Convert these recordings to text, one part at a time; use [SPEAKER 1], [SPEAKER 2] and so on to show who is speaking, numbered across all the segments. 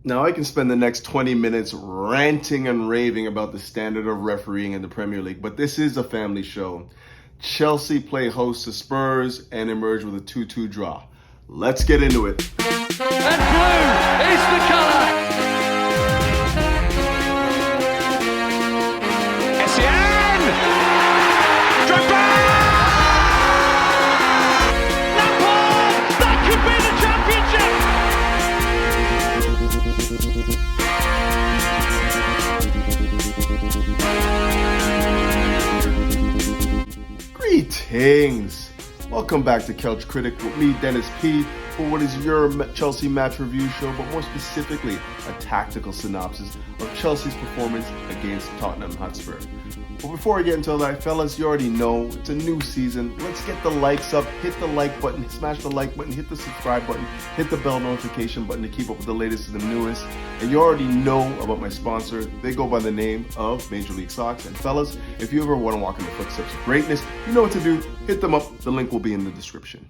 [SPEAKER 1] Now, I can spend the next 20 minutes ranting and raving about the standard of refereeing in the Premier League, but this is a family show. Chelsea play host to Spurs and emerge with a 2-2 draw. Let's get into it.
[SPEAKER 2] And blue is the colour.
[SPEAKER 1] Greetings! Welcome back to Couch Critic with me, Dennis P, for what is your Chelsea match review show, but more specifically, a tactical synopsis of Chelsea's performance against Tottenham Hotspur. But before I get into all that, fellas, you already know it's a new season. Let's get the likes up, hit the like button, smash the like button, hit the subscribe button, hit the bell notification button to keep up with the latest and the newest. And you already know about my sponsor. They go by the name of Major League Socks. And fellas, if you ever want to walk in the footsteps of greatness, you know what to do. Hit them up. The link will be in the description.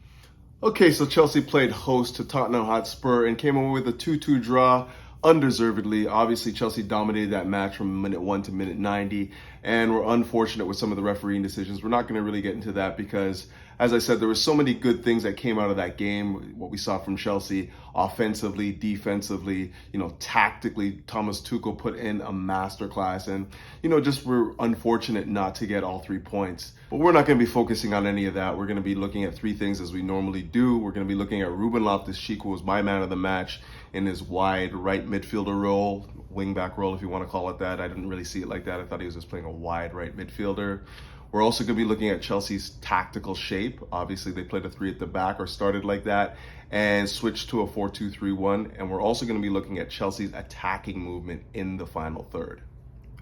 [SPEAKER 1] Okay, so Chelsea played host to Tottenham Hotspur and came away with a 2-2 draw. Undeservedly. Obviously, Chelsea dominated that match from minute 1 to minute 90, and we're unfortunate with some of the refereeing decisions. We're not going to really get into that because, as I said, there were so many good things that came out of that game. What we saw from Chelsea offensively, defensively, tactically, Thomas Tuchel put in a masterclass, and, just we're unfortunate not to get all 3 points. But we're not going to be focusing on any of that. We're going to be looking at 3 things as we normally do. We're going to be looking at Ruben Loftus-Cheek, who was my man of the match in his wide right midfielder role, wing-back role if you want to call it that. I didn't really see it like that. I thought he was just playing a wide right midfielder. We're also going to be looking at Chelsea's tactical shape. Obviously, they played a 3 at the back or started like that and switched to a 4-2-3-1. And we're also going to be looking at Chelsea's attacking movement in the final third.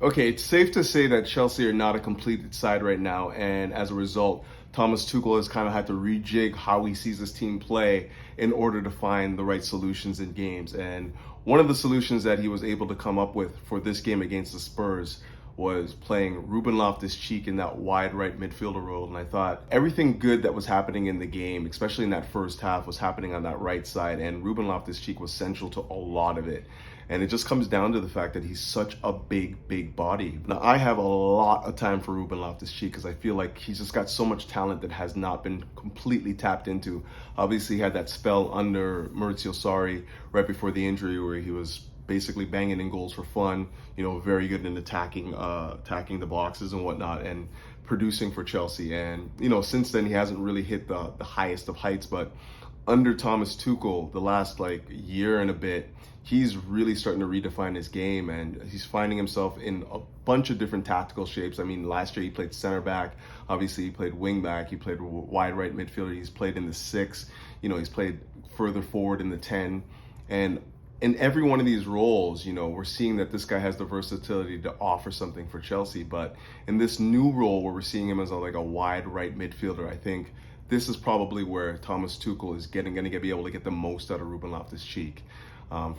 [SPEAKER 1] Okay, it's safe to say that Chelsea are not a completed side right now, and as a result, Thomas Tuchel has kind of had to rejig how he sees his team play in order to find the right solutions in games. And one of the solutions that he was able to come up with for this game against the Spurs was playing Ruben Loftus-Cheek in that wide right midfielder role. And I thought everything good that was happening in the game, especially in that first half, was happening on that right side, and Ruben Loftus-Cheek was central to a lot of it. And it just comes down to the fact that he's such a big body. Now, I have a lot of time for Ruben Loftus-Cheek because I feel like he's just got so much talent that has not been completely tapped into. Obviously, he had that spell under Maurizio Sarri right before the injury where he was basically banging in goals for fun, very good in attacking the boxes and whatnot, and producing for Chelsea. And, since then, he hasn't really hit the highest of heights, but under Thomas Tuchel, the last year and a bit, he's really starting to redefine his game, and he's finding himself in a bunch of different tactical shapes. I mean, last year he played center back, obviously he played wing back, he played wide right midfielder, he's played in the 6, he's played further forward in the 10, and in every one of these roles, we're seeing that this guy has the versatility to offer something for Chelsea. But in this new role where we're seeing him as a wide right midfielder, I think this is probably where Thomas Tuchel is going to be able to get the most out of Ruben Loftus-Cheek.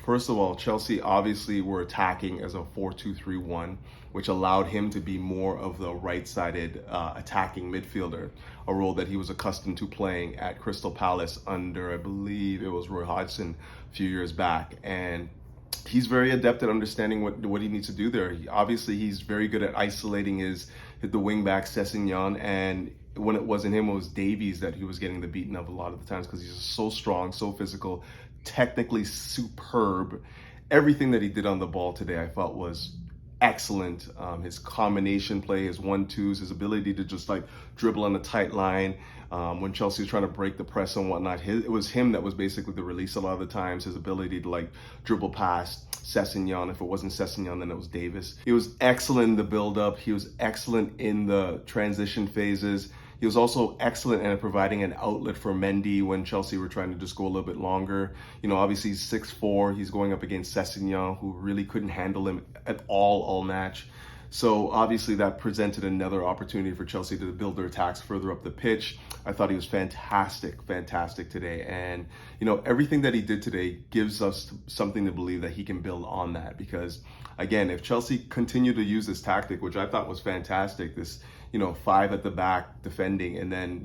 [SPEAKER 1] First of all, Chelsea obviously were attacking as a 4-2-3-1, which allowed him to be more of the right-sided attacking midfielder, a role that he was accustomed to playing at Crystal Palace under, I believe it was Roy Hodgson a few years back. And he's very adept at understanding what he needs to do there. Obviously, he's very good at isolating the wing back Sessegnon, and when it wasn't him, it was Davies that he was getting the beating of a lot of the times because he's just so strong, so physical, technically superb. Everything that he did on the ball today I thought was excellent. His combination play, his 1-2s, his ability to just dribble on a tight line. When Chelsea was trying to break the press and whatnot, it was him that was basically the release a lot of the times. His ability to dribble past Sessegnon. If it wasn't Sessegnon, then it was Davis. He was excellent in the build-up. He was excellent in the transition phases. He was also excellent at providing an outlet for Mendy when Chelsea were trying to just go a little bit longer. Obviously he's 6'4", he's going up against Sessegnon, who really couldn't handle him at all match. So obviously that presented another opportunity for Chelsea to build their attacks further up the pitch. I thought he was fantastic today. And, everything that he did today gives us something to believe that he can build on that. Because, again, if Chelsea continue to use this tactic, which I thought was fantastic, this, 5 at the back defending and then,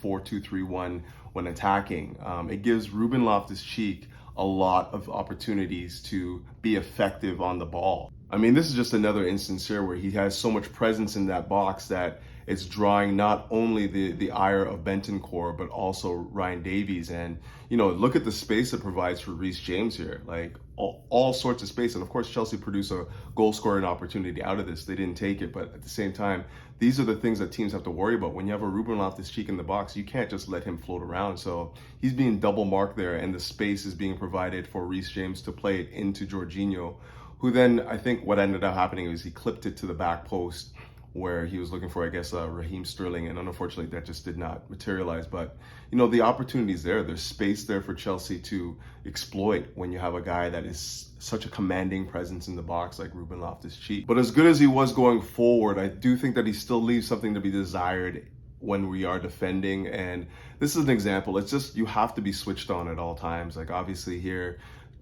[SPEAKER 1] 4-2-3-1 when attacking, it gives Ruben Loftus-Cheek a lot of opportunities to be effective on the ball. I mean, this is just another instance here where he has so much presence in that box that it's drawing not only the ire of Bentancur, but also Ryan Davies. And, you know, look at the space it provides for Reece James here, like all sorts of space. And of course, Chelsea produced a goal scoring opportunity out of this. They didn't take it, but at the same time, these are the things that teams have to worry about. When you have a Ruben Loftus-Cheek in the box, you can't just let him float around. So he's being double marked there, and the space is being provided for Reece James to play it into Jorginho, who then, I think what ended up happening is he clipped it to the back post where he was looking for, I guess, Raheem Sterling, and unfortunately that just did not materialize. But, you know, the opportunity's there. There's space there for Chelsea to exploit when you have a guy that is such a commanding presence in the box like Ruben Loftus-Cheek. But as good as he was going forward, I do think that he still leaves something to be desired when we are defending. And this is an example. It's just, you have to be switched on at all times. Like obviously here,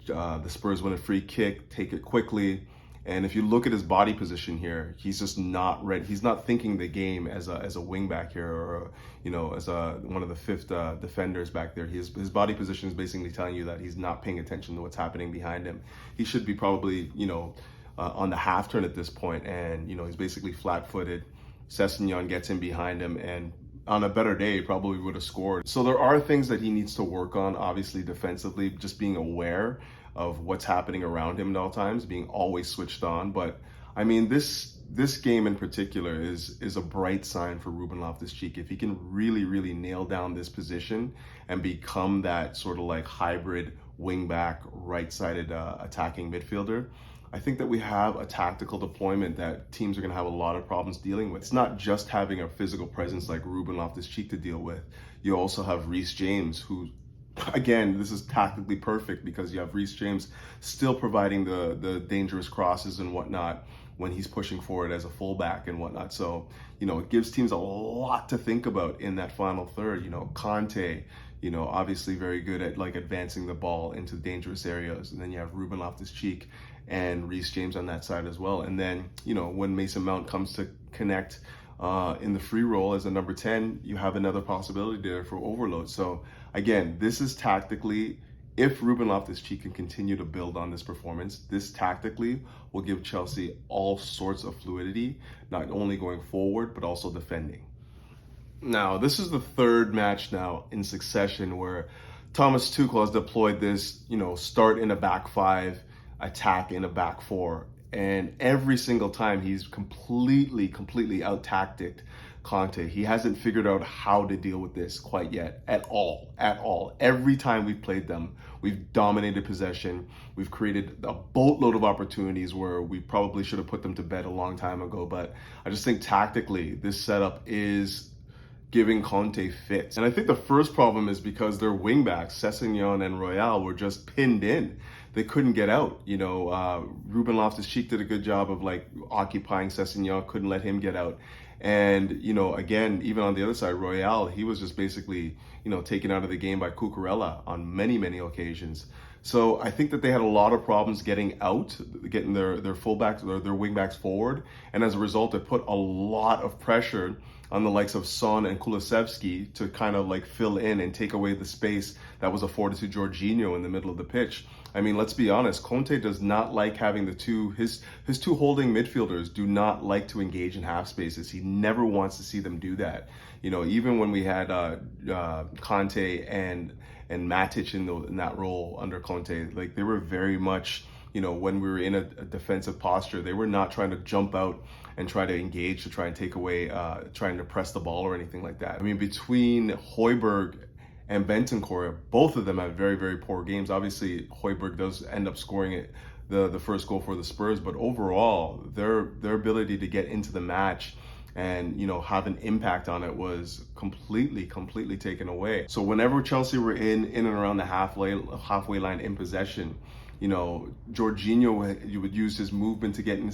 [SPEAKER 1] the Spurs win a free kick, take it quickly. And if you look at his body position here, he's just not ready. He's not thinking the game as a wing back here, or you know, as one of the fifth defenders back there. His body position is basically telling you that he's not paying attention to what's happening behind him. He should be probably, you know, on the half turn at this point, and you know, he's basically flat-footed. Sessegnon gets in behind him, and on a better day, he probably would have scored. So there are things that he needs to work on, obviously defensively, just being aware of what's happening around him at all times, being always switched on. But I mean, this game in particular is a bright sign for Ruben Loftus-Cheek. If he can really nail down this position and become that sort of like hybrid wing-back, right-sided attacking midfielder, I think that we have a tactical deployment that teams are going to have a lot of problems dealing with. It's not just having a physical presence like Ruben Loftus-Cheek to deal with. You also have Reece James, who, again, this is tactically perfect because you have Reece James still providing the dangerous crosses and whatnot when he's pushing forward as a fullback and whatnot. So, you know, it gives teams a lot to think about in that final third. You know, Conte, you know, obviously very good at like advancing the ball into dangerous areas. And then you have Ruben Loftus-Cheek and Reece James on that side as well. And then, you know, when Mason Mount comes to connect in the free role as a number 10, you have another possibility there for overload. So again, this is tactically, if Ruben Loftus-Cheek can continue to build on this performance, this tactically will give Chelsea all sorts of fluidity, not only going forward, but also defending. Now, this is the third match now in succession where Thomas Tuchel has deployed this, you know, start in a back five, attack in a back four. And every single time he's completely out-tacticked Conte. He hasn't figured out how to deal with this quite yet, at all. Every time we've played them, we've dominated possession. We've created a boatload of opportunities where we probably should have put them to bed a long time ago. But I just think tactically, this setup is giving Conte fits. And I think the first problem is because their wingbacks, Sessegnon and Royal, were just pinned in. They couldn't get out. You know, Ruben Loftus-Cheek did a good job of like occupying Sessegnon, couldn't let him get out. And, you know, again, even on the other side, Royal, he was just basically, you know, taken out of the game by Cucurella on many occasions. So I think that they had a lot of problems getting out, getting their fullbacks or their wingbacks forward. And as a result, it put a lot of pressure on the likes of Son and Kulusevski to kind of like fill in and take away the space that was afforded to Jorginho in the middle of the pitch. I mean, let's be honest, Conte does not like having his two holding midfielders do not like to engage in half spaces. He never wants to see them do that. You know, even when we had Conte and Matic in that role under Conte, like they were very much, you know, when we were in a defensive posture, they were not trying to jump out and try to engage to try and take away, trying to press the ball or anything like that. I mean, between Højbjerg and Bentancur, both of them have very poor games. Obviously, Højbjerg does end up scoring the first goal for the Spurs, but overall, their ability to get into the match and, you know, have an impact on it was completely taken away. So whenever Chelsea were in and around the halfway line in possession, you know, Jorginho, you would use his movement to get in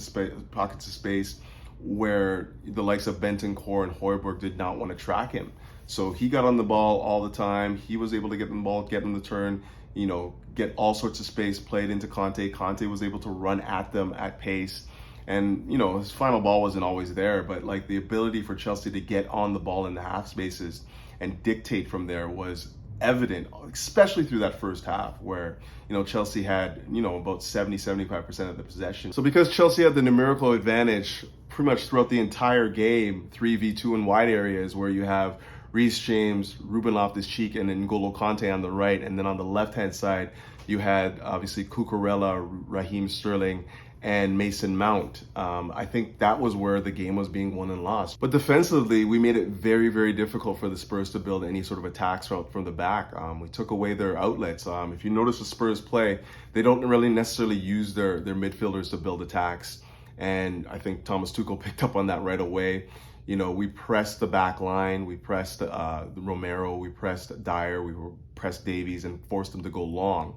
[SPEAKER 1] pockets of space where the likes of Bentancur and Højbjerg did not want to track him. So he got on the ball all the time. He was able to get the ball, get in the turn, you know, get all sorts of space, play it into Conte. Conte was able to run at them at pace. And, you know, his final ball wasn't always there, but like the ability for Chelsea to get on the ball in the half spaces and dictate from there was evident, especially through that first half where, Chelsea had, about 75% of the possession. So because Chelsea had the numerical advantage pretty much throughout the entire game, 3v2 in wide areas where you have Reece James, Ruben Loftus-Cheek, and N'Golo Kante on the right. And then on the left-hand side, you had obviously Cucurella, Raheem Sterling, and Mason Mount. I think that was where the game was being won and lost. But defensively, we made it very, very difficult for the Spurs to build any sort of attacks from the back. We took away their outlets. If you notice the Spurs play, they don't really necessarily use their midfielders to build attacks. And I think Thomas Tuchel picked up on that right away. We pressed the back line, we pressed Romero, we pressed Dyer, we pressed Davies and forced them to go long.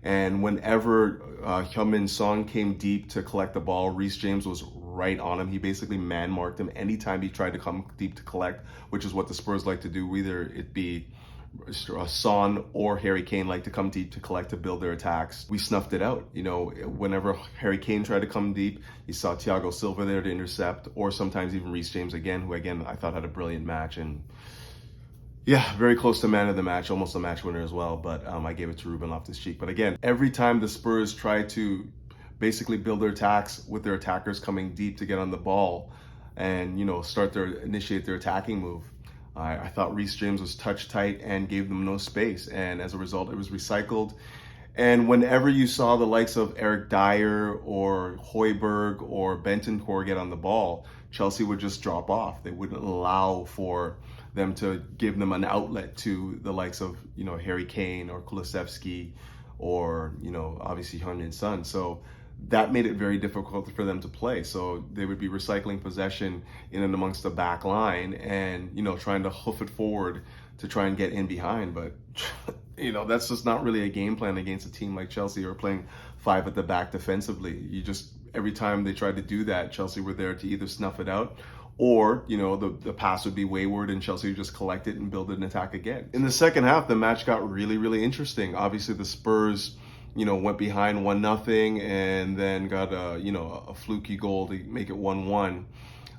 [SPEAKER 1] And whenever Heung-min Son came deep to collect the ball, Reece James was right on him. He basically man-marked him anytime he tried to come deep to collect, which is what the Spurs like to do, whether it be Son or Harry Kane like to come deep to collect to build their attacks. We snuffed it out. Whenever Harry Kane tried to come deep, you saw Thiago Silva there to intercept, or sometimes even Reece James again, who again I thought had a brilliant match. And yeah, very close to man of the match, almost a match winner as well, but I gave it to Ruben Loftus-Cheek. But again, every time the Spurs try to basically build their attacks with their attackers coming deep to get on the ball and, initiate their attacking move, I thought Reece James was touch tight and gave them no space. And as a result, it was recycled. And whenever you saw the likes of Eric Dyer or Højbjerg or Bentancur get on the ball, Chelsea would just drop off. They wouldn't allow for them to give them an outlet to the likes of, Harry Kane or Kulusevski or, obviously Heung-min Son. So that made it very difficult for them to play. So they would be recycling possession in and amongst the back line and, trying to hoof it forward to try and get in behind. But, that's just not really a game plan against a team like Chelsea or playing five at the back defensively. Every time they tried to do that, Chelsea were there to either snuff it out or, the pass would be wayward and Chelsea would just collect it and build an attack again. In the second half, the match got really, really interesting. Obviously, the Spurs, went behind 1-0 and then got a fluky goal to make it 1-1.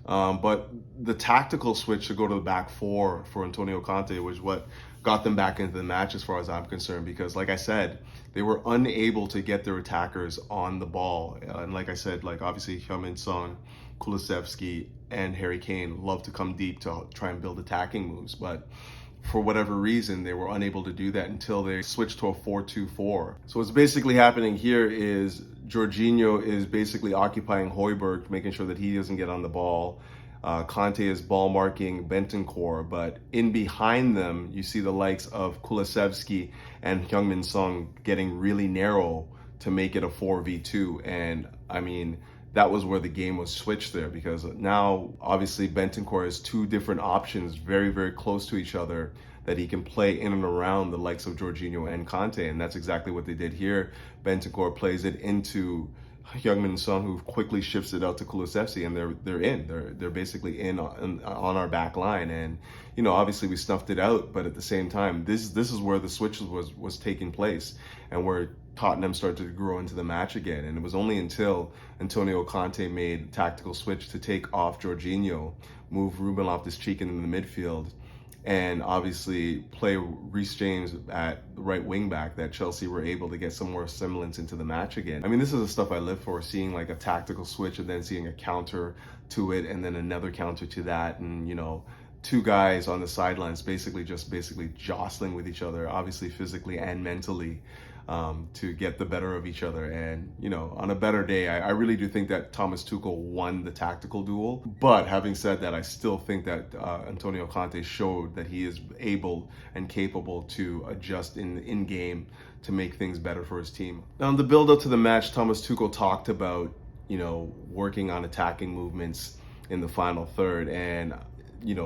[SPEAKER 1] But the tactical switch to go to the back four for Antonio Conte was what got them back into the match as far as I'm concerned, because like I said, they were unable to get their attackers on the ball. And like I said, obviously Heung-min Son, Kulusevski, and Harry Kane love to come deep to try and build attacking moves. But for whatever reason, they were unable to do that until they switched to a 4-2-4. So what's basically happening here is Jorginho is basically occupying Højbjerg, making sure that he doesn't get on the ball. Conte is ball marking Bentancur, but in behind them, you see the likes of Kulusevski and Heung-min Son getting really narrow to make it a 4v2. And I mean, that was where the game was switched there, because now obviously Bentancur has two different options very, very close to each other that he can play in and around the likes of Jorginho and Conte, and that's exactly what they did here. Bentancur plays it into Heung-min Son, who quickly shifts it out to Kulusevski, and they're basically in on our back line. And obviously we snuffed it out, but at the same time, this is where the switch was taking place and where Tottenham started to grow into the match again. And it was only until Antonio Conte made a tactical switch to take off Jorginho, move Ruben Loftus-Cheek into the midfield, and obviously play Reece James at the right wing back, that Chelsea were able to get some more semblance into the match again. I mean, this is the stuff I live for, seeing a tactical switch and then seeing a counter to it and then another counter to that, and two guys on the sidelines basically jostling with each other, obviously physically and mentally, to get the better of each other. And on a better day, I really do think that Thomas Tuchel won the tactical duel. But having said that, I still think that Antonio Conte showed that he is able and capable to adjust in game to make things better for his team. Now, in the build up to the match, Thomas Tuchel talked about working on attacking movements in the final third and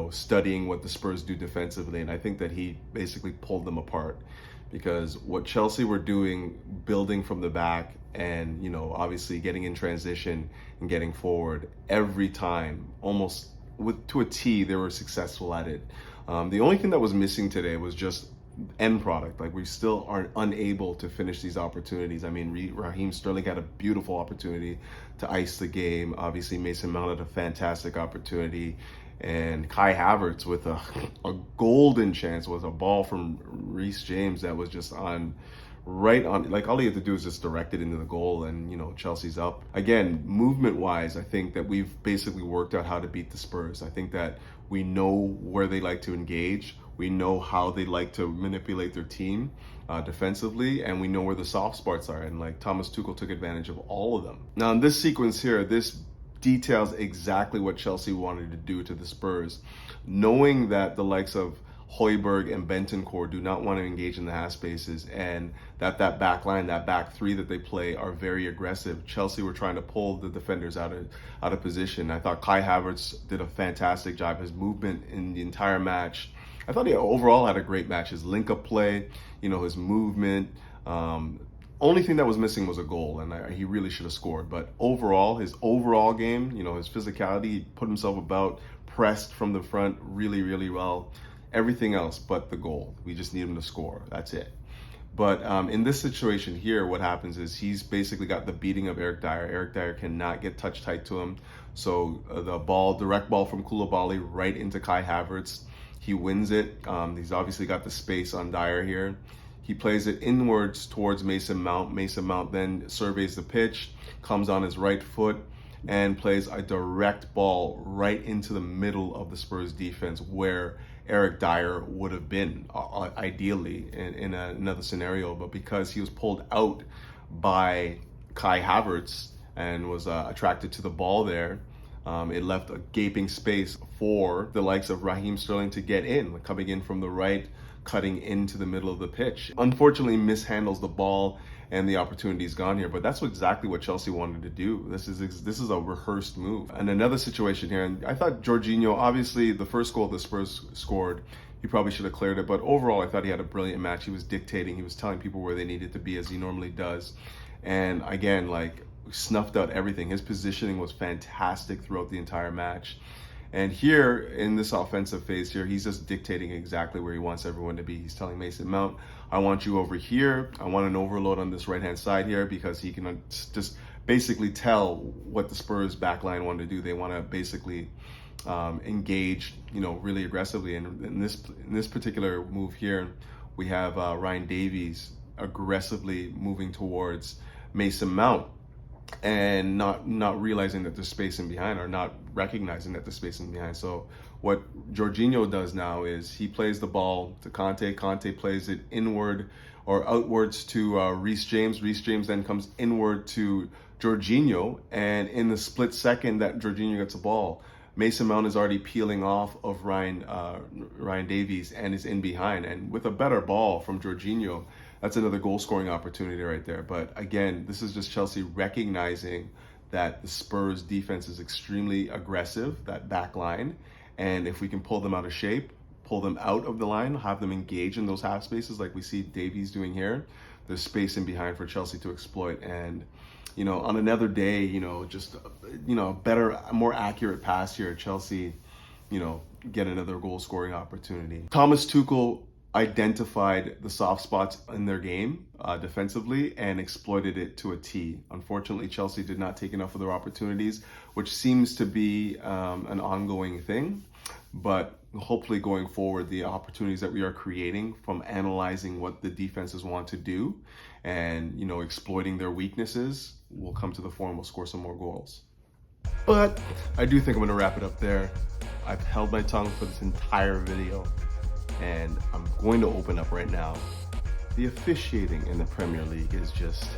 [SPEAKER 1] studying what the Spurs do defensively. And I think that he basically pulled them apart, because what Chelsea were doing, building from the back and, obviously getting in transition and getting forward every time, almost to a T, they were successful at it. The only thing that was missing today was just end product. We still aren't unable to finish these opportunities. I mean, Raheem Sterling had a beautiful opportunity to ice the game. Obviously, Mason Mount had a fantastic opportunity. And Kai Havertz with a golden chance was a ball from Reece James that was just right on, like all he had to do is just direct it into the goal, and Chelsea's up. Again, movement wise, I think that we've basically worked out how to beat the Spurs. I think that we know where they like to engage, we know how they like to manipulate their team defensively, and we know where the soft spots are, and like Thomas Tuchel took advantage of all of them. Now in this sequence here, this details exactly what Chelsea wanted to do to the Spurs, knowing that the likes of Højbjerg and Bentancur do not want to engage in the half spaces, and that back line, that back three that they play, are very aggressive. Chelsea were trying to pull the defenders out of position. I thought Kai Havertz did a fantastic job. His movement in the entire match, I thought he overall had a great match. His link-up play, his movement. Only thing that was missing was a goal, and he really should have scored. But overall, his overall game, his physicality, he put himself about, pressed from the front really, really well. Everything else but the goal. We just need him to score. That's it. But in this situation here, what happens is he's basically got the beating of Eric Dyer. Eric Dyer cannot get touch tight to him. So the direct ball from Koulibaly right into Kai Havertz. He wins it. He's obviously got the space on Dyer here. He plays it inwards towards Mason Mount. Mason Mount then surveys the pitch, comes on his right foot, and plays a direct ball right into the middle of the Spurs defense, where Eric Dyer would have been ideally in another scenario. But because he was pulled out by Kai Havertz and was attracted to the ball there, it left a gaping space for the likes of Raheem Sterling to get in, coming in from the right, cutting into the middle of the pitch. Unfortunately, mishandles the ball, and the opportunity's gone here. But that's exactly what Chelsea wanted to do. This is a rehearsed move. And another situation here, and I thought Jorginho, obviously the first goal the Spurs scored, he probably should have cleared it. But overall, I thought he had a brilliant match. He was dictating. He was telling people where they needed to be, as he normally does. And again, snuffed out everything. His positioning was fantastic throughout the entire match. And here in this offensive phase here, he's just dictating exactly where he wants everyone to be. He's telling Mason Mount, I want you over here. I want an overload on this right-hand side here, because he can just basically tell what the Spurs backline want to do. They want to basically engage, really aggressively. And in this particular move here, we have Ryan Davies aggressively moving towards Mason Mount, and not realizing that there's space in behind, or not recognizing that there's space in behind. So what Jorginho does now is he plays the ball to Conte. Conte plays it inward or outwards to Reece James. Reece James then comes inward to Jorginho, and in the split second that Jorginho gets the ball, Mason Mount is already peeling off of Ryan Davies and is in behind. And with a better ball from Jorginho, that's another goal-scoring opportunity right there. But again, this is just Chelsea recognizing that the Spurs defense is extremely aggressive, that back line. And if we can pull them out of shape, pull them out of the line, have them engage in those half spaces like we see Davies doing here, there's space in behind for Chelsea to exploit. And, on another day, just, a better, more accurate pass here, Chelsea, get another goal-scoring opportunity. Thomas Tuchel identified the soft spots in their game defensively and exploited it to a T. Unfortunately, Chelsea did not take enough of their opportunities, which seems to be an ongoing thing. But hopefully going forward, the opportunities that we are creating from analyzing what the defenses want to do and, exploiting their weaknesses will come to the fore, and we'll score some more goals. But I do think I'm going to wrap it up there. I've held my tongue for this entire video, and I'm going to open up right now. The officiating in the Premier League is just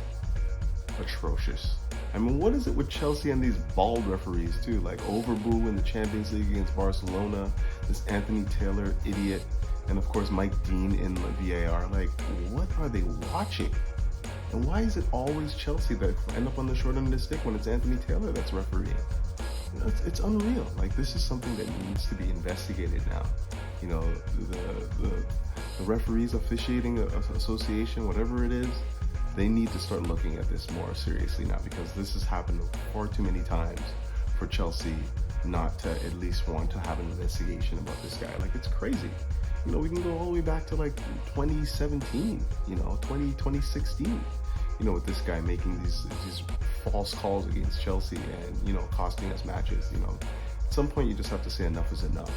[SPEAKER 1] atrocious. I mean, what is it with Chelsea and these bald referees too? Like Overboo in the Champions League against Barcelona, this Anthony Taylor idiot, and of course Mike Dean in the VAR. Like, what are they watching? And why is it always Chelsea that end up on the short end of the stick when it's Anthony Taylor that's refereeing? It's unreal. Like, this is something that needs to be investigated now. The referees officiating association, whatever it is, they need to start looking at this more seriously now, because this has happened far too many times for Chelsea not to at least want to have an investigation about this guy. Like, it's crazy. We can go all the way back to 2017, 2016, with this guy making these false calls against Chelsea and, costing us matches, at some point you just have to say enough is enough.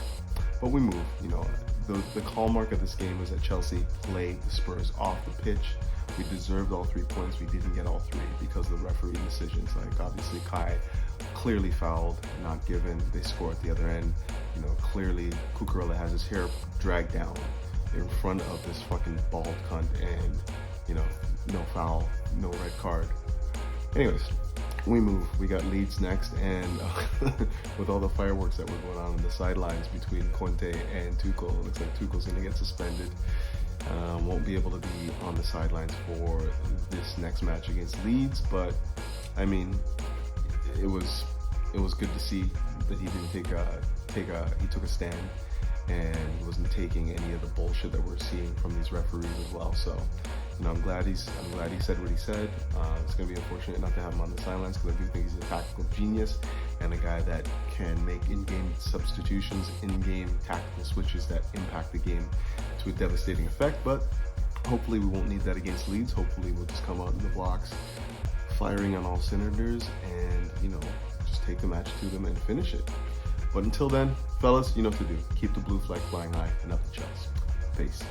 [SPEAKER 1] But we move. You know, the hallmark of this game was that Chelsea played the Spurs off the pitch. We deserved all 3 points. We didn't get all 3 because of the referee decisions. Like, obviously, Kai clearly fouled, not given. They score at the other end. You know, clearly, Cucurella has his hair dragged down in front of this fucking bald cunt, and, you know, no foul, no red card. Anyways, we move. We got Leeds next, and with all the fireworks that were going on the sidelines between Conte and Tuchel, it looks like Tuchel's going to get suspended. Won't be able to be on the sidelines for this next match against Leeds, but I mean, it was good to see that he didn't he took a stand, and he wasn't taking any of the bullshit that we're seeing from these referees as well. So, you know, I'm glad he said what he said. It's going to be unfortunate not to have him on the sidelines, because I do think he's a tactical genius and a guy that can make in-game substitutions, in-game tactical switches that impact the game to a devastating effect. But hopefully we won't need that against Leeds. Hopefully we'll just come out in the blocks firing on all cylinders and, you know, just take the match to them and finish it. But until then, fellas, you know what to do. Keep the blue flag flying high, and up the Chels. Peace.